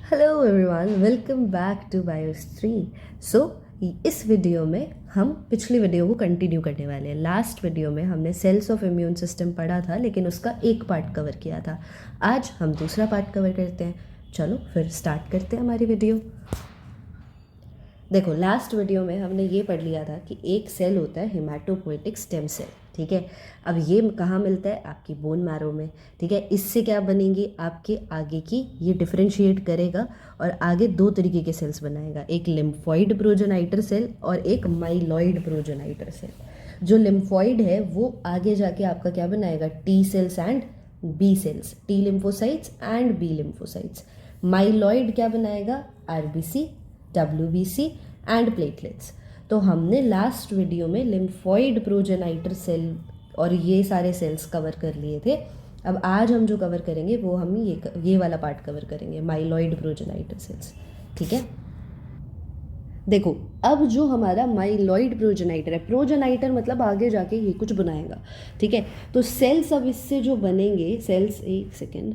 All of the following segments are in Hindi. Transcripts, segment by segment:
Hello everyone, welcome back to Biostry. So इस वीडियो में हम पिछली वीडियो को कंटिन्यू करने वाले हैं। लास्ट वीडियो में हमने सेल्स ऑफ इम्यून सिस्टम पढ़ा था, लेकिन उसका एक पार्ट कवर किया था। आज हम दूसरा पार्ट कवर करते हैं। चलो फिर स्टार्ट करते हैं हमारी वीडियो। देखो, लास्ट वीडियो में हमने ये पढ़ लिया था कि एक सेल होता है हेमाटोपोएटिक स्टेम सेल। ठीक है, अब ये कहाँ मिलता है? आपकी बोन मैरो में। ठीक है, इससे क्या बनेंगी? आपके आगे की ये डिफरेंशिएट करेगा और आगे दो तरीके के सेल्स बनाएगा, एक लिम्फॉइड प्रोजेनाइटर सेल और एक माइलॉइड प्रोजेनाइटर सेल। जो लिम्फॉइड है वो आगे जाके आपका क्या बनाएगा? T cells and B cells, T lymphocytes and B lymphocytes. Myeloid क्या बनाएगा? RBC, WBC and platelets. तो हमने लास्ट वीडियो में लिम्फॉइड प्रोजेनाइटर सेल और ये सारे सेल्स कवर कर लिए थे। अब आज हम जो कवर करेंगे वो हम ये वाला पार्ट कवर करेंगे, माइलॉइड प्रोजेनाइटर सेल्स। ठीक है, देखो अब जो हमारा माइलॉइड प्रोजेनाइटर है, प्रोजेनाइटर मतलब आगे जाके ये कुछ बनाएगा। ठीक है, तो सेल्स अब इससे जो बनेंगे सेल्स, एक second,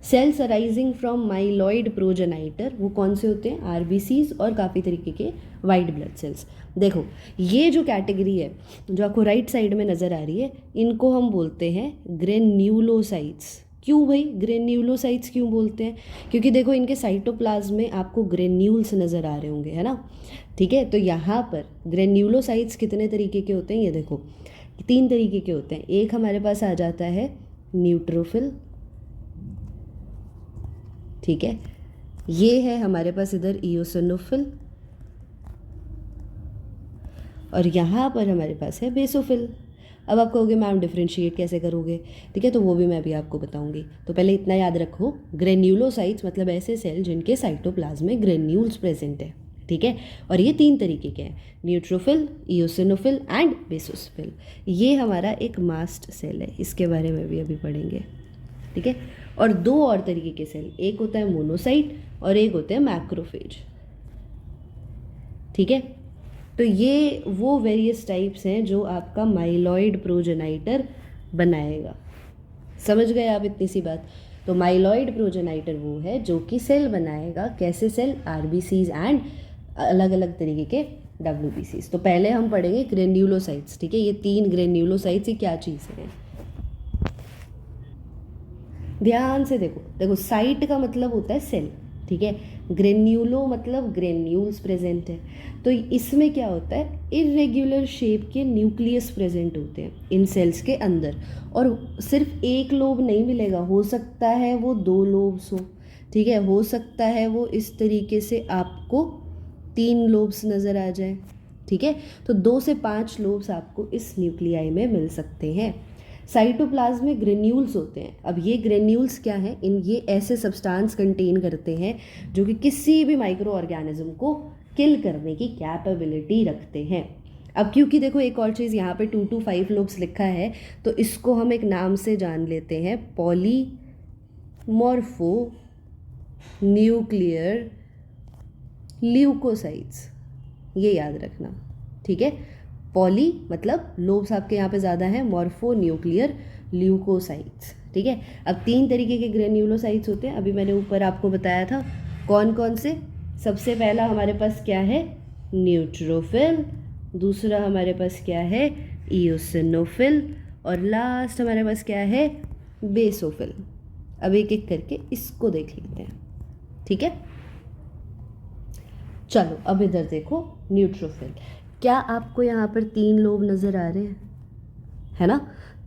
cells arising from myeloid progenitor वो कौन से होते हैं? आरबीसीज और काफ़ी तरीके के वाइट ब्लड सेल्स। देखो ये जो कैटेगरी है जो आपको राइट साइड में नज़र आ रही है, इनको हम बोलते हैं ग्रेन्यूलोसाइट्स। क्यों भाई ग्रेन्यूलोसाइट्स क्यों बोलते हैं? क्योंकि देखो इनके साइटोप्लाज्म में आपको ग्रेन्यूल्स नज़र आ रहे होंगे, है ना। ठीक है, तो यहाँ पर ग्रेन्यूलोसाइट्स कितने तरीके के होते हैं? ये देखो 3 तरीके के होते हैं। एक हमारे पास आ जाता है न्यूट्रोफिल। ठीक है, ये है हमारे पास इधर इओसिनोफिल और यहाँ पर हमारे पास है बेसोफिल। अब आप कहोगे मैम डिफ्रेंशिएट कैसे करोगे? ठीक है, तो वो भी मैं अभी आपको बताऊंगी। तो पहले इतना याद रखो, ग्रेन्यूलोसाइट्स मतलब ऐसे सेल जिनके साइटोप्लाज्म में ग्रेन्यूल्स प्रेजेंट है। ठीक है, और ये 3 तरीके के हैं, न्यूट्रोफिल, इओसिनोफिल एंड बेसोफिल। ये हमारा एक मास्ट सेल है, इसके बारे में भी अभी पढ़ेंगे। ठीक है, और 2 और तरीके के सेल, एक होता है मोनोसाइट और एक होते हैं मैक्रोफेज। ठीक है, तो ये वो वेरियस टाइप्स हैं जो आपका माइलॉइड प्रोजेनाइटर बनाएगा। समझ गए आप इतनी सी बात? तो माइलॉइड प्रोजेनाइटर वो है जो कि सेल बनाएगा। कैसे सेल? आरबीसीज एंड अलग अलग तरीके के WBCs। तो पहले हम पढ़ेंगे ग्रेन्यूलोसाइट्स। ठीक है, ये 3 ग्रेन्यूलोसाइट्स ये क्या चीज़ है? ध्यान से देखो, देखो साइट का मतलब होता है सेल। ठीक है, ग्रेन्यूलो मतलब ग्रेन्यूल्स प्रेजेंट है। तो इसमें क्या होता है? इरेग्युलर शेप के न्यूक्लियस प्रेजेंट होते हैं इन सेल्स के अंदर, और सिर्फ एक लोब नहीं मिलेगा, हो सकता है वो 2 लोब्स हो। ठीक है, हो सकता है वो इस तरीके से आपको 3 लोब्स नज़र आ जाए। ठीक है, तो 2 से 5 लोब्स आपको इस न्यूक्लियाई में मिल सकते हैं। साइटोप्लाज्म में ग्रेन्यूल्स होते हैं। अब ये ग्रेन्यूल्स क्या हैं? ये ऐसे सब्सटेंस कंटेन करते हैं जो कि किसी भी माइक्रो ऑर्गेनिज्म को किल करने की कैपेबिलिटी रखते हैं। अब क्योंकि देखो एक और चीज़ यहाँ पे 2 to 5 लोब्स लिखा है, तो इसको हम एक नाम से जान लेते हैं, पॉलीमॉर्फो न्यूक्लियर ल्यूकोसाइट्स। ये याद रखना। ठीक है, पॉली मतलब लोब्स आपके यहाँ पे ज़्यादा हैं, मॉर्फो न्यूक्लियर ल्यूकोसाइट्स। ठीक है, अब 3 तरीके के ग्रेन्यूलोसाइट्स होते हैं। अभी मैंने ऊपर आपको बताया था कौन कौन से। सबसे पहला हमारे पास क्या है? न्यूट्रोफिल। दूसरा हमारे पास क्या है? इओसिनोफिल। और लास्ट हमारे पास क्या है? बेसोफिल। अब एक एक करके इसको देख लेते हैं। ठीक है, चलो अब इधर देखो न्यूट्रोफिल। क्या आपको यहाँ पर 3 लोब नज़र आ रहे हैं? है ना।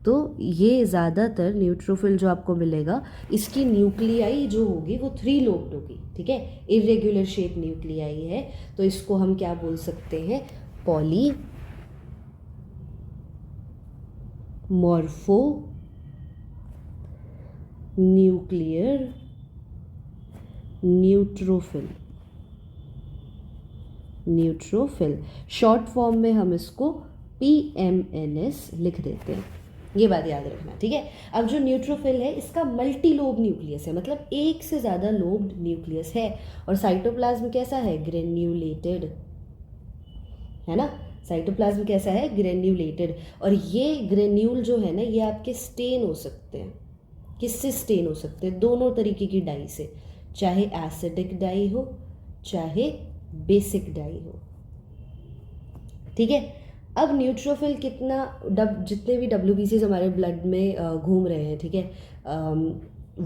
तो ये ज़्यादातर न्यूट्रोफिल जो आपको मिलेगा, इसकी न्यूक्लियाई जो होगी वो 3 लोब्ड होगी। ठीक है, इरेग्युलर शेप न्यूक्लियाई है, तो इसको हम क्या बोल सकते हैं? Polymorpho nuclear neutrophil. Short form में हम इसको PMNS लिख देते हैं। ये बात याद रखना। ठीक है, अब जो न्यूट्रोफिल है इसका मल्टी लोब न्यूक्लियस है, मतलब एक से ज़्यादा लोब्ड न्यूक्लियस है। और साइटोप्लाज्म कैसा है? ग्रेन्यूलेटेड, है ना। साइटोप्लाज्म कैसा है? ग्रेन्यूलेटेड। और ये ग्रेन्यूल जो है ना, ये आपके स्टेन हो सकते हैं। किससे स्टेन हो सकते हैं? दोनों तरीके की डाई से, चाहे एसिडिक डाई हो चाहे बेसिक डाई हो, ठीक है। अब न्यूट्रोफिल कितना जितने भी WBCs हमारे ब्लड में घूम रहे हैं, ठीक है,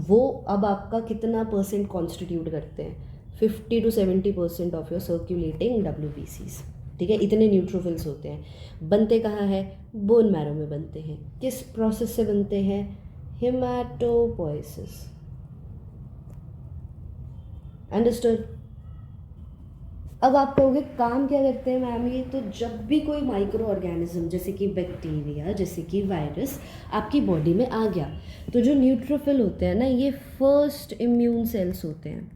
वो अब आपका कितना परसेंट कॉन्स्टिट्यूट करते हैं, 50 to 70% of your circulating WBCs, ठीक है। इतने न्यूट्रोफिल्स होते हैं। बनते कहाँ है? बोन मैरो में बनते हैं। किस प्रोसेस से बनते हैं? हेमाटोपोइसिस। अंडरस्टूड? अब आप कहोगे काम क्या करते हैं मैम ये? तो जब भी कोई माइक्रो ऑर्गेनिज्म जैसे कि बैक्टीरिया, जैसे कि वायरस आपकी बॉडी में आ गया, तो जो न्यूट्रोफिल होते हैं ना, ये फर्स्ट इम्यून सेल्स होते हैं,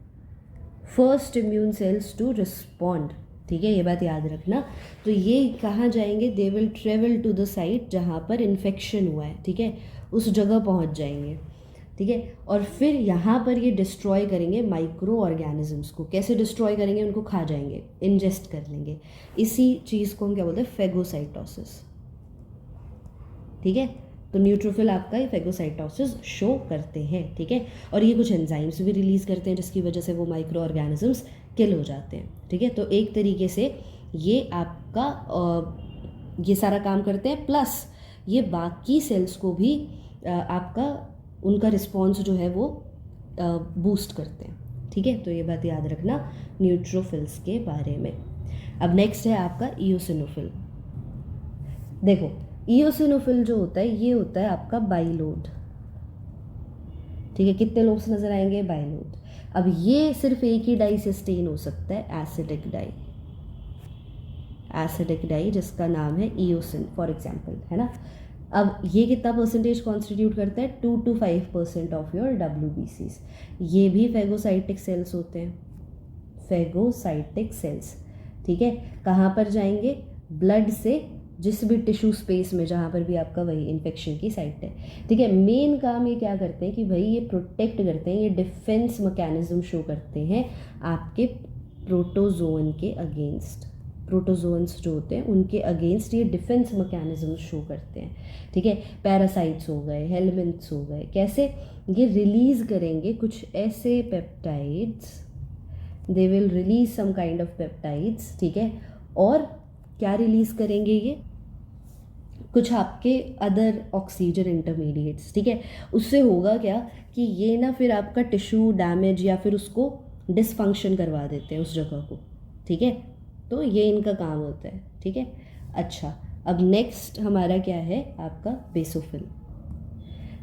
first immune cells to respond, ठीक है, ये बात याद रखना। तो ये कहाँ जाएंगे? They will travel to the site जहाँ पर इन्फेक्शन हुआ है, ठीक है, उस जगह पहुँच जाएंगे, ठीक है। और फिर यहाँ पर ये डिस्ट्रॉय करेंगे माइक्रो ऑर्गेनिजम्स को। कैसे डिस्ट्रॉय करेंगे? उनको खा जाएंगे, इंजेस्ट कर लेंगे। इसी चीज़ को हम क्या बोलते हैं? फेगोसाइटोसिस, ठीक है। तो न्यूट्रोफिल आपका ये फेगोसाइटोसिस शो करते हैं, ठीक है। और ये कुछ एंजाइम्स भी रिलीज़ करते हैं जिसकी वजह से वो माइक्रो ऑर्गेनिजम्स किल हो जाते हैं, ठीक है। तो एक तरीके से ये आपका ये सारा काम करते हैं, प्लस ये बाकी सेल्स को भी आपका उनका रिस्पॉन्स जो है वो बूस्ट करते हैं, ठीक है। तो ये बात याद रखना न्यूट्रोफिल्स के बारे में। अब नेक्स्ट है आपका इओसिनोफिल। देखो इओसिनोफिल जो होता है ये होता है आपका बाइलोड, ठीक है। कितने लोब्स नजर आएंगे? बाइलोड। अब ये सिर्फ एक ही डाई से स्टेन हो सकता है, एसिडिक डाई, एसिडिक डाई जिसका नाम है इओसिन फॉर एग्जाम्पल, है ना। अब ये कितना परसेंटेज कॉन्स्टिट्यूट करता है? 2 to 5% ऑफ योर WBCs। ये भी फेगोसाइटिक सेल्स होते हैं, फेगोसाइटिक सेल्स, ठीक है। कहाँ पर जाएंगे? ब्लड से जिस भी टिश्यू स्पेस में जहाँ पर भी आपका वही इन्फेक्शन की साइट है, ठीक है। मेन काम ये क्या करते हैं कि भाई ये प्रोटेक्ट करते हैं, ये डिफेंस मैकेनिज्म शो करते हैं आपके प्रोटोजोन के अगेंस्ट। प्रोटोजोन्स जो होते हैं उनके अगेंस्ट ये डिफेंस मैकेनिज्म शो करते हैं, ठीक है। पैरासाइट्स हो गए, हेलमिंथ्स हो गए, कैसे? ये रिलीज करेंगे कुछ ऐसे peptides, they will release some kind of peptides, ठीक है। और क्या रिलीज करेंगे? ये कुछ आपके अदर ऑक्सीजन इंटरमीडिएट्स, ठीक है। उससे होगा क्या कि ये ना फिर आपका टिश्यू डैमेज या फिर उसको डिसफंक्शन करवा देते हैं उस जगह को, ठीक है। तो ये इनका काम होता है, ठीक है। अच्छा, अब नेक्स्ट हमारा क्या है? आपका बेसोफिल।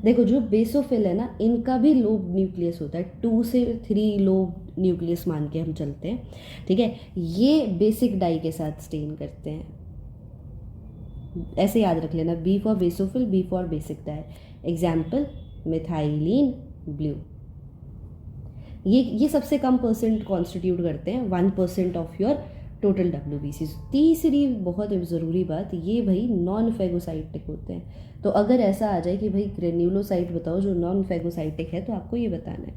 देखो जो बेसोफिल है ना, इनका भी लोब न्यूक्लियस होता है, 2 से 3 लोब न्यूक्लियस मान के हम चलते हैं, ठीक है। ये बेसिक डाई के साथ स्टेन करते हैं, ऐसे याद रख लेना, B for basophil, B for basic dye. Example methylene blue. ये सबसे कम परसेंट कॉन्स्टिट्यूट करते हैं, 1% ऑफ योर टोटल WBCs। तीसरी बहुत ज़रूरी बात, ये भाई नॉन फेगोसाइटिक होते हैं। तो अगर ऐसा आ जाए कि भाई ग्रेन्यूलोसाइट बताओ जो नॉन फेगोसाइटिक है, तो आपको ये बताना है,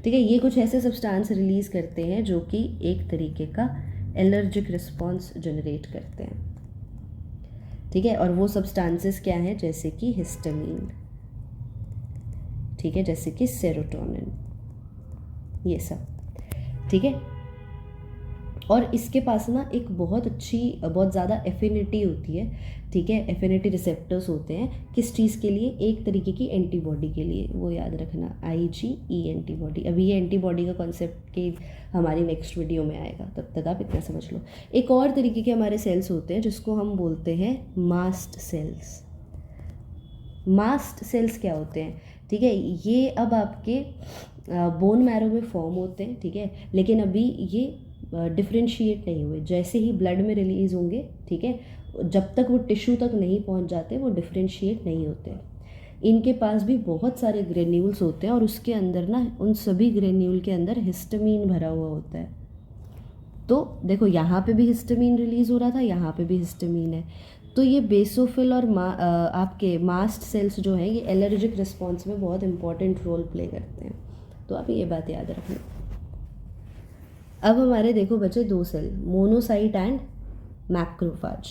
ठीक है। ये कुछ ऐसे सब्सटेंस रिलीज़ करते हैं जो कि एक तरीके का एलर्जिक रिस्पॉन्स जनरेट करते हैं, ठीक है। और वो सब्सटेंसेस क्या हैं? जैसे कि हिस्टामिन, ठीक है, जैसे कि सेरोटोनिन, ये सब, ठीक है। और इसके पास ना एक बहुत अच्छी, बहुत ज़्यादा एफिनिटी होती है, ठीक है। एफिनिटी रिसेप्टर्स होते हैं किस चीज़ के लिए? एक तरीके की एंटीबॉडी के लिए, वो याद रखना, IgE एंटीबॉडी। अभी ये एंटीबॉडी का कॉन्सेप्ट की हमारी नेक्स्ट वीडियो में आएगा, तब तक आप इतना समझ लो। एक और तरीके के हमारे सेल्स होते हैं जिसको हम बोलते हैं मास्ट सेल्स। मास्ट सेल्स क्या होते हैं? ठीक है, ये अब आपके बोन मैरो में फॉर्म होते हैं, ठीक है, लेकिन अभी ये डिफ्रेंशिएट नहीं हुए। जैसे ही ब्लड में रिलीज़ होंगे, ठीक है, जब तक वो टिश्यू तक नहीं पहुंच जाते वो डिफ्रेंशिएट नहीं होते। इनके पास भी बहुत सारे ग्रेन्यूल्स होते हैं और उसके अंदर ना, उन सभी ग्रेन्यूल के अंदर हिस्टामिन भरा हुआ होता है। तो देखो यहाँ पे भी हिस्टामिन रिलीज़ हो रहा था, यहाँ पे भी हिस्टामिन है। तो ये बेसोफिल और आपके मास्ट सेल्स जो हैं, ये एलर्जिक रिस्पॉन्स में बहुत इंपॉर्टेंट रोल प्ले करते हैं। तो आप ये बात याद रखना। अब हमारे देखो बचे 2 सेल, मोनोसाइट एंड मैक्रोफाज,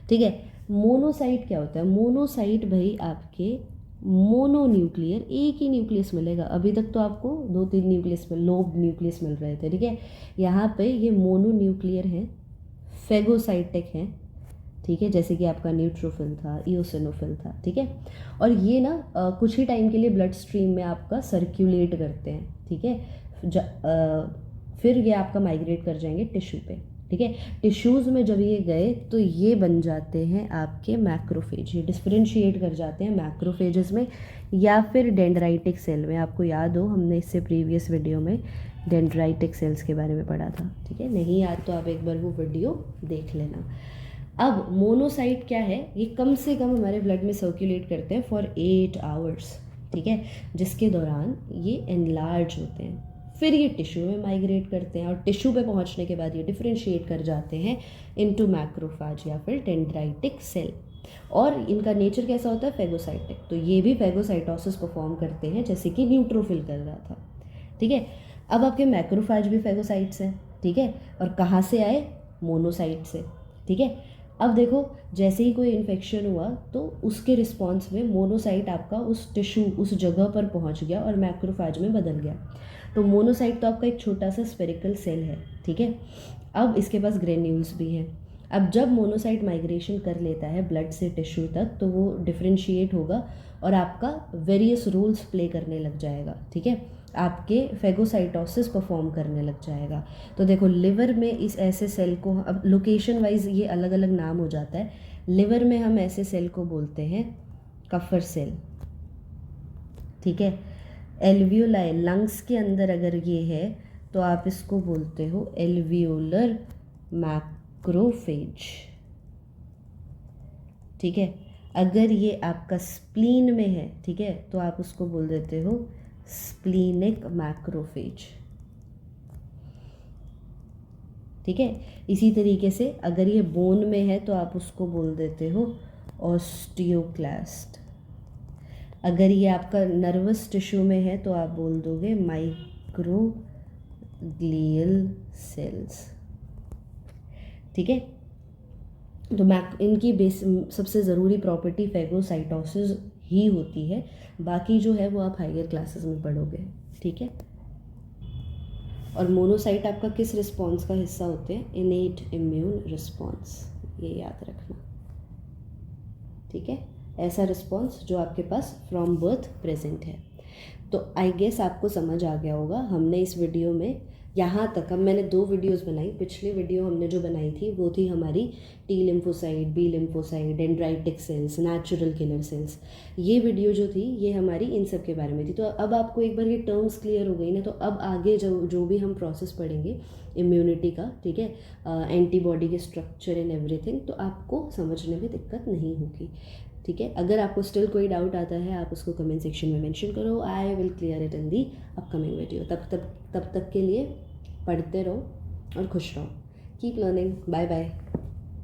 ठीक है। मोनोसाइट क्या होता है? मोनोसाइट भाई आपके मोनोन्यूक्लियर, एक ही न्यूक्लियस मिलेगा। अभी तक तो आपको 2-3 न्यूक्लियस में लोब न्यूक्लियस मिल रहे थे, ठीक है। यहाँ पे ये मोनोन्यूक्लियर है, फेगोसाइटिक है, ठीक है, जैसे कि आपका न्यूट्रोफिल था, इओसिनोफिल था, ठीक है। और ये ना कुछ ही टाइम के लिए ब्लड स्ट्रीम में आपका सर्कुलेट करते हैं, ठीक है। फिर ये आपका माइग्रेट कर जाएंगे टिश्यू पे, ठीक है। टिश्यूज़ में जब ये गए तो ये बन जाते हैं आपके मैक्रोफेज, ये डिफरेंशिएट कर जाते हैं मैक्रोफेजेस में या फिर डेंड्राइटिक सेल में। आपको याद हो हमने इससे प्रीवियस वीडियो में डेंड्राइटिक सेल्स के बारे में पढ़ा था, ठीक है। नहीं याद तो आप एक बार वो वीडियो देख लेना। अब मोनोसाइट क्या है, ये कम से कम हमारे ब्लड में सर्कुलेट करते हैं फॉर 8 आवर्स, ठीक है, जिसके दौरान ये एनलार्ज होते हैं। फिर ये टिश्यू में माइग्रेट करते हैं और टिश्यू पे पहुंचने के बाद ये डिफरेंशिएट कर जाते हैं इनटू मैक्रोफेज या फिर डेंड्राइटिक सेल। और इनका नेचर कैसा होता है, फेगोसाइटिक। तो ये भी फेगोसाइटोसिस परफॉर्म करते हैं जैसे कि न्यूट्रोफिल कर रहा था, ठीक है। अब आपके मैक्रोफेज भी फेगोसाइट्स हैं, ठीक है। और कहाँ से आए, मोनोसाइट से, ठीक है। अब देखो जैसे ही कोई इन्फेक्शन हुआ तो उसके रिस्पॉन्स में मोनोसाइट आपका उस टिश्यू उस जगह पर पहुंच गया और मैक्रोफेज में बदल गया। तो मोनोसाइट तो आपका एक छोटा सा स्पेरिकल सेल है, ठीक है। अब इसके पास ग्रेन्यूल्स भी हैं। अब जब मोनोसाइट माइग्रेशन कर लेता है ब्लड से टिश्यू तक तो वो डिफरेंशिएट होगा और आपका वेरियस रोल्स प्ले करने लग जाएगा, ठीक है। आपके फेगोसाइटोसिस परफॉर्म करने लग जाएगा। तो देखो लिवर में इस ऐसे सेल को, अब लोकेशन वाइज ये अलग अलग नाम हो जाता है। लिवर में हम ऐसे सेल को बोलते हैं कफर सेल, ठीक है। एल्वियोलाई, लंग्स के अंदर अगर ये है तो आप इसको बोलते हो एल्वियोलर मैक्रोफेज, ठीक है। अगर ये आपका स्प्लीन में है, ठीक है, तो आप उसको बोल देते हो स्प्लीनिक मैक्रोफेज, ठीक है। इसी तरीके से अगर ये बोन में है तो आप उसको बोल देते हो ऑस्टियोक्लास्ट। अगर ये आपका नर्वस टिश्यू में है तो आप बोल दोगे माइक्रोग्लियल सेल्स, ठीक है। तो इनकी सबसे ज़रूरी प्रॉपर्टी फेगोसाइटोसिस ही होती है, बाकी जो है वो आप हायर क्लासेस में पढ़ोगे, ठीक है। और मोनोसाइट आपका किस रिस्पॉन्स का हिस्सा होते हैं, इनेट इम्यून रिस्पॉन्स, ये याद रखना, ठीक है। ऐसा रिस्पॉन्स जो आपके पास फ्रॉम बर्थ प्रेजेंट है। तो आई गेस आपको समझ आ गया होगा। हमने इस वीडियो में यहाँ तक, अब मैंने 2 वीडियोस बनाई। पिछली वीडियो हमने जो बनाई थी वो थी हमारी T lymphocyte, B lymphocyte, dendritic cells, natural killer cells. ये वीडियो जो थी ये हमारी इन सब के बारे में थी। तो अब आपको एक बार ये टर्म्स क्लियर हो गई ना, तो अब आगे जो भी हम प्रोसेस पढ़ेंगे इम्यूनिटी का, ठीक है, एंटीबॉडी के स्ट्रक्चर एंड एवरीथिंग, तो आपको समझने में दिक्कत नहीं होगी, ठीक है। अगर आपको स्टिल कोई डाउट आता है आप उसको कमेंट सेक्शन में मेंशन करो, I will clear it in the upcoming video. तब तक के लिए पढ़ते रहो और खुश रहो। Keep learning. Bye bye.